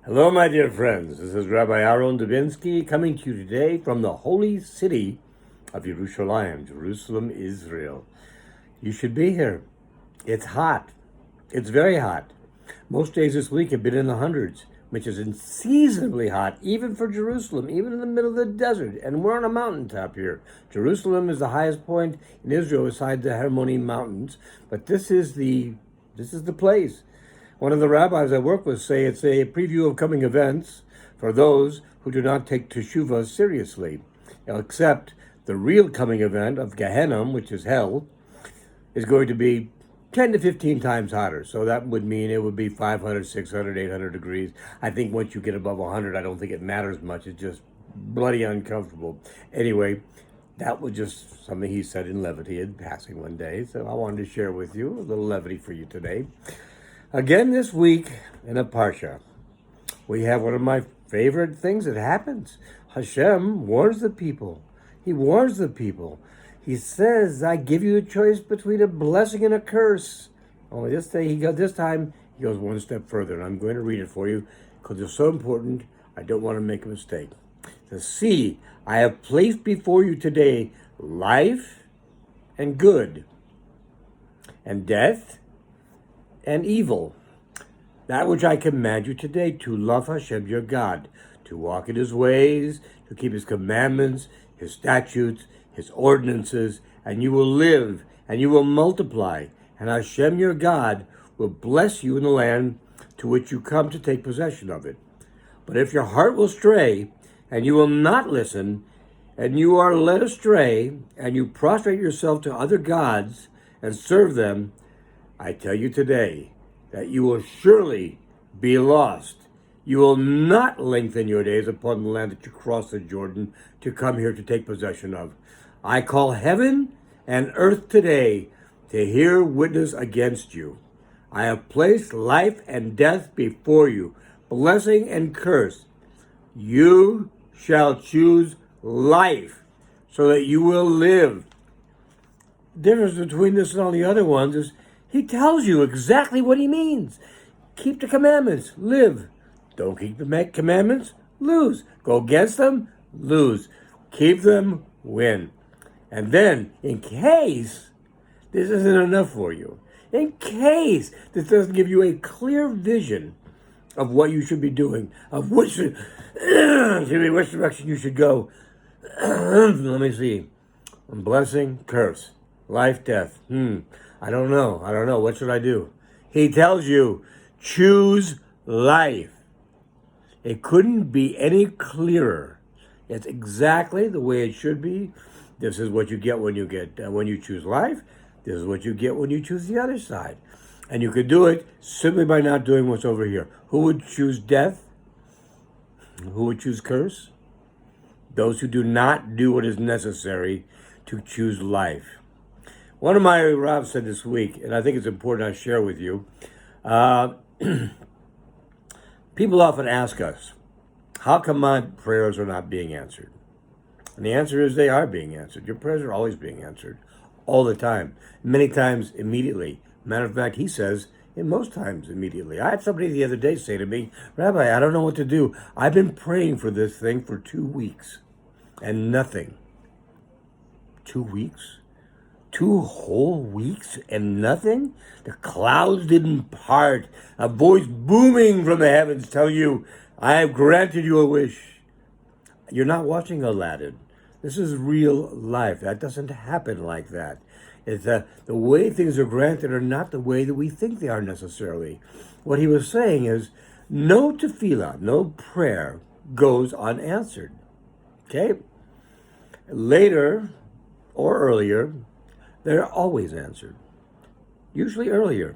Hello, my dear friends. This is Rabbi Aharon Dobinsky coming to you today from the holy city of Yerushalayim, Jerusalem, Israel. You should be here. It's hot. It's very hot. Most days this week have been in the hundreds, which is unseasonably hot, even for Jerusalem, even in the middle of the desert. And we're on a mountaintop here. Jerusalem is the highest point in Israel beside the Hermon Mountains, but this is the place. One of the rabbis I work with say it's a preview of coming events for those who do not take teshuvah seriously. Except the real coming event of Gehenna, which is hell, is going to be 10 to 15 times hotter. So that would mean it would be 500, 600, 800 degrees. I think once you get above 100, I don't think it matters much. It's just bloody uncomfortable. Anyway, that was just something he said in levity in passing one day. So I wanted to share with you a little levity for you today. Again this week in a parsha, we have one of my favorite things that happens. Hashem warns the people. He warns the people. He says, I give you a choice between a blessing and a curse. Only this time he goes one step further, and I'm going to read it for you because it's so important. I don't want to make a mistake. It says, see, I have placed before you today life and good, and death and evil. That which I command you today, to love Hashem your God, to walk in his ways, to keep his commandments, his statutes, his ordinances, and you will live, and you will multiply, and Hashem your God will bless you in the land to which you come to take possession of it. But if your heart will stray, and you will not listen, and you are led astray, and you prostrate yourself to other gods and serve them, I tell you today that you will surely be lost. You will not lengthen your days upon the land that you cross the Jordan to come here to take possession of. I call heaven and earth today to hear witness against you. I have placed life and death before you, blessing and curse. You shall choose life so that you will live. The difference between this and all the other ones is he tells you exactly what he means. Keep the commandments, live. Don't keep the commandments, lose. Go against them, lose. Keep them, win. And then, in case this isn't enough for you, in case this doesn't give you a clear vision of what you should be doing, of which direction you should go, let me see. Blessing, curse, life, death. I don't know. What should I do? He tells you, choose life. It couldn't be any clearer. It's exactly the way it should be. This is what you get when you choose life. This is what you get when you choose the other side. And you could do it simply by not doing what's over here. Who would choose death? Who would choose curse? Those who do not do what is necessary to choose life. One of my rabbis said this week, and I think it's important I share with you, people often ask us, how come my prayers are not being answered? And the answer is they are being answered. Your prayers are always being answered, all the time, many times immediately. Matter of fact, he says, in most times immediately. I had somebody the other day say to me, Rabbi, I don't know what to do. I've been praying for this thing for 2 weeks, and nothing. 2 weeks? 2 whole weeks and nothing? The clouds didn't part. A voice booming from the heavens telling you, I have granted you a wish. You're not watching Aladdin. This is real life. That doesn't happen like that. It's the way things are granted are not the way that we think they are necessarily. What he was saying is, no tefillah, no prayer goes unanswered. Okay? Later or earlier, they're always answered, usually earlier.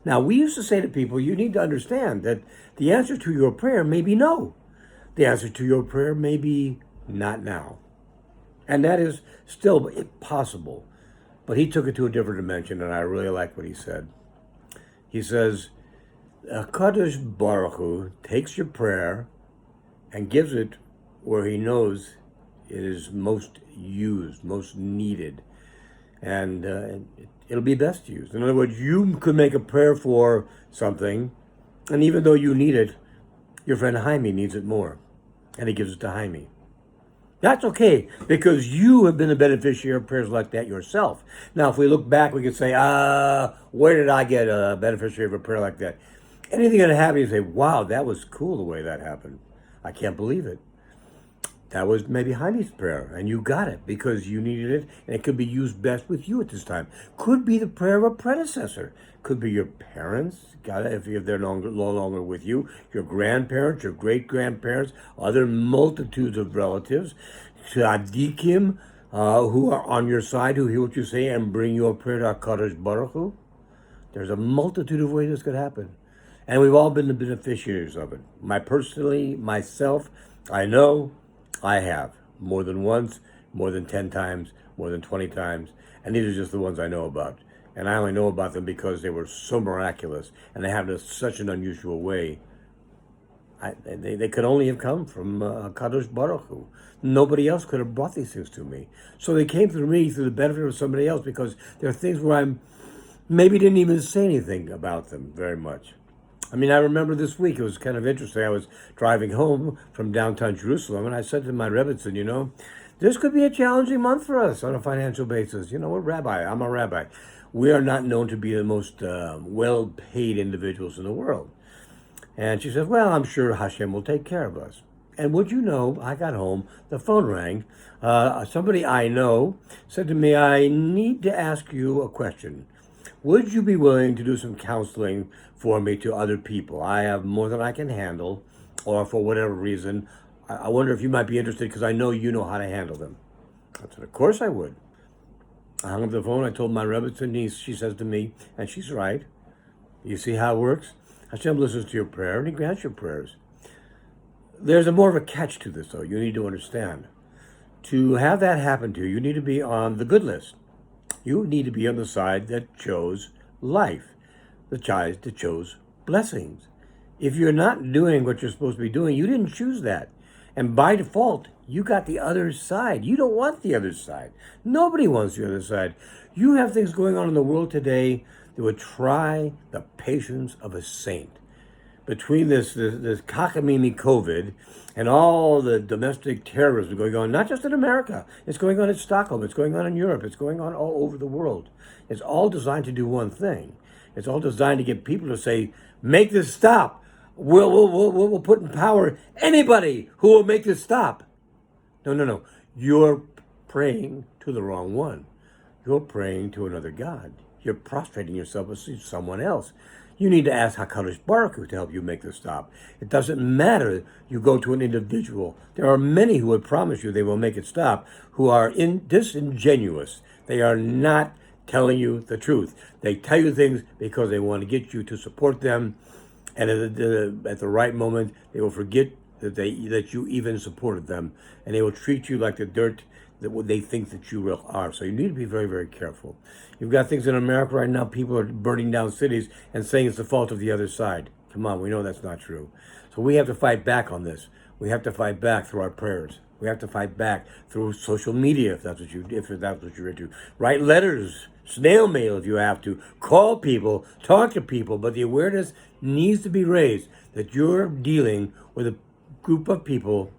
Now, we used to say to people, you need to understand that the answer to your prayer may be no. The answer to your prayer may be not now. And that is still possible. But he took it to a different dimension, and I really like what he said. He says, HaKadosh Baruch Hu takes your prayer and gives it where he knows it is most used, most needed. And it'll be best used. In other words, you could make a prayer for something, and even though you need it, Your friend Jaime needs it more, and he gives it to Jaime. That's okay, because you have been the beneficiary of prayers like that yourself. Now, if we look back, we could say, where did I get a beneficiary of a prayer like that? Anything that happens, you say, wow, that was cool the way that happened. I can't believe it. That was maybe Jaime's prayer, and you got it because you needed it, and it could be used best with you at this time. Could be the prayer of a predecessor. Could be your parents, got it, if they're no longer with you, your grandparents, your great-grandparents, other multitudes of relatives, tzaddikim, who are on your side, who hear what you say and bring you a prayer to HaKadosh Baruch Hu. There's a multitude of ways this could happen. And we've all been the beneficiaries of it. Myself, I know I have. More than once, more than 10 times, more than 20 times. And these are just the ones I know about. And I only know about them because they were so miraculous. And they happened in such an unusual way. They could only have come from Kadosh Baruch Hu. Nobody else could have brought these things to me. So they came through me through the benefit of somebody else, because there are things where I maybe didn't even say anything about them very much. I mean, I remember this week, it was kind of interesting. I was driving home from downtown Jerusalem, and I said to my Rebbe, this could be a challenging month for us on a financial basis. We're rabbi. I'm a rabbi. We are not known to be the most well-paid individuals in the world. And she said, well, I'm sure Hashem will take care of us. And would you know, I got home, the phone rang. Somebody I know said to me, I need to ask you a question. Would you be willing to do some counseling for me to other people? I have more than I can handle, or for whatever reason. I wonder if you might be interested, because I know you know how to handle them. I said, of course I would. I hung up the phone. I told my Rebbe niece. She says to me, and she's right, you see how it works? Hashem listens to your prayer, and he grants your prayers. There's more of a catch to this, though. You need to understand. To have that happen to you, you need to be on the good list. You need to be on the side that chose life, the side that chose blessings. If you're not doing what you're supposed to be doing, you didn't choose that. And by default, you got the other side. You don't want the other side. Nobody wants the other side. You have things going on in the world today that would try the patience of a saint. Between this cockamamie COVID and all the domestic terrorism going on, not just in America, it's going on in Stockholm, it's going on in Europe, it's going on all over the world. It's all designed to do one thing. It's all designed to get people to say, make this stop. We'll put in power anybody who will make this stop. No. You're praying to the wrong one. You're praying to another God. You're prostrating yourself with someone else. You need to ask HaKadosh Baruch Hu to help you make the stop. It doesn't matter you go to an individual. There are many who would promise you they will make it stop, who are disingenuous. They are not telling you the truth. They tell you things because they want to get you to support them, and at the right moment, they will forget that you even supported them, and they will treat you like the dirt that they think that you are. So you need to be very, very careful. You've got things in America right now, people are burning down cities and saying it's the fault of the other side. Come on, we know that's not true. So we have to fight back on this. We have to fight back through our prayers. We have to fight back through social media, if that's what you're into. Write letters, snail mail if you have to. Call people, talk to people, but the awareness needs to be raised that you're dealing with a group of people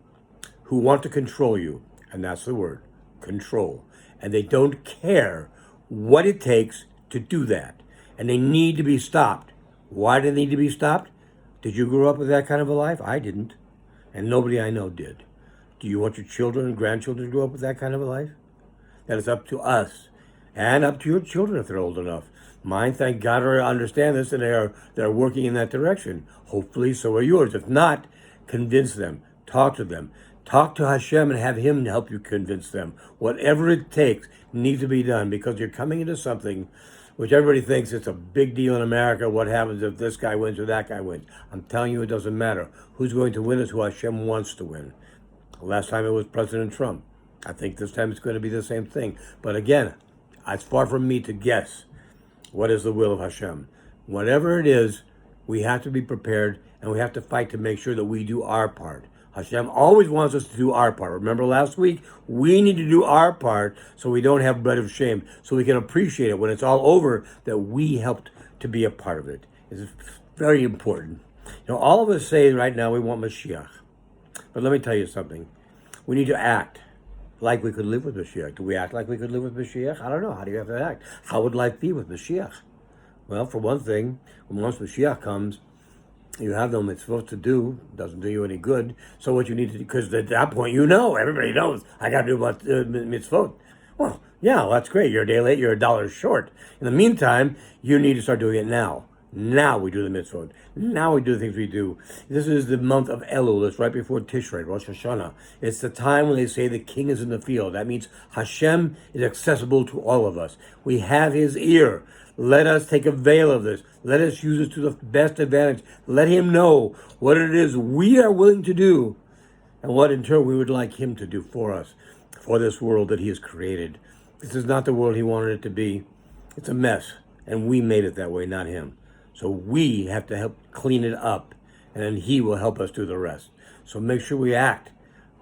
who want to control you. And that's the word, control. And they don't care what it takes to do that. And they need to be stopped. Why do they need to be stopped? Did you grow up with that kind of a life? I didn't. And nobody I know did. Do you want your children and grandchildren to grow up with that kind of a life? That is up to us. And up to your children if they're old enough. Mine, thank God, understand this, and they're working in that direction. Hopefully, so are yours. If not, convince them. Talk to them. Talk to Hashem and have him help you convince them. Whatever it takes needs to be done, because you're coming into something which everybody thinks it's a big deal in America. What happens if this guy wins or that guy wins? I'm telling you, it doesn't matter. Who's going to win is who Hashem wants to win. Last time it was President Trump. I think this time it's going to be the same thing. But again, it's far from me to guess what is the will of Hashem. Whatever it is, we have to be prepared, and we have to fight to make sure that we do our part. Hashem always wants us to do our part. Remember last week? We need to do our part so we don't have bread of shame, so we can appreciate it when it's all over, that we helped to be a part of it. It's very important. You know, all of us say right now we want Mashiach. But let me tell you something. We need to act like we could live with Mashiach. Do we act like we could live with Mashiach? I don't know. How do you have to act? How would life be with Mashiach? Well, for one thing, once Mashiach comes, you have no mitzvot to do. Doesn't do you any good. So what you need to do, because at that point you know, everybody knows, I got to do about mitzvot. Well, yeah, well, that's great. You're a day late, you're $1 short. In the meantime, you need to start doing it now. Now we do the mitzvot. Now we do the things we do. This is the month of Elul. It's right before Tishrei, Rosh Hashanah. It's the time when they say the king is in the field. That means Hashem is accessible to all of us. We have his ear. Let us take avail of this. Let us use it to the best advantage. Let him know what it is we are willing to do and what in turn we would like him to do for us, for this world that he has created. This is not the world he wanted it to be. It's a mess, and we made it that way, not him. So we have to help clean it up, and then he will help us do the rest. So make sure we act.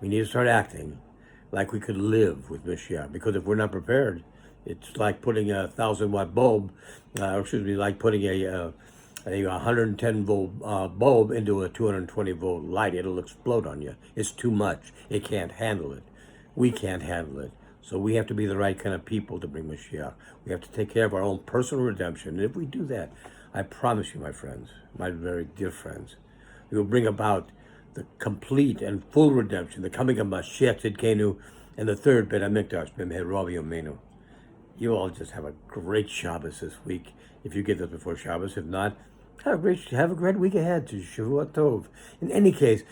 We need to start acting like we could live with Mashiach, because if we're not prepared, it's like putting a 1,000-watt bulb, like putting a 110-volt bulb into a 220-volt light. It'll explode on you. It's too much. It can't handle it. We can't handle it. So we have to be the right kind of people to bring Mashiach. We have to take care of our own personal redemption. And if we do that, I promise you, my friends, my very dear friends, we will bring about the complete and full redemption, the coming of Mashiach Tzidkenu, and the third Beit HaMikdash, B'mehera Yomeinu. You all just have a great Shabbos this week, if you get this before Shabbos. If not, have a great week ahead. To Shavua Tov. In any case,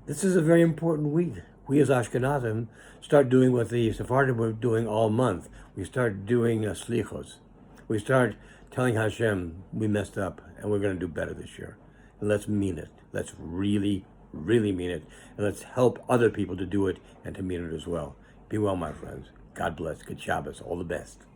this is a very important week. We as Ashkenazim start doing what the Sephardim were doing all month. We start doing slichos. We start telling Hashem we messed up and we're going to do better this year. And let's mean it. Let's really, really mean it. And let's help other people to do it and to mean it as well. Be well, my friends. God bless. Good Shabbos. All the best.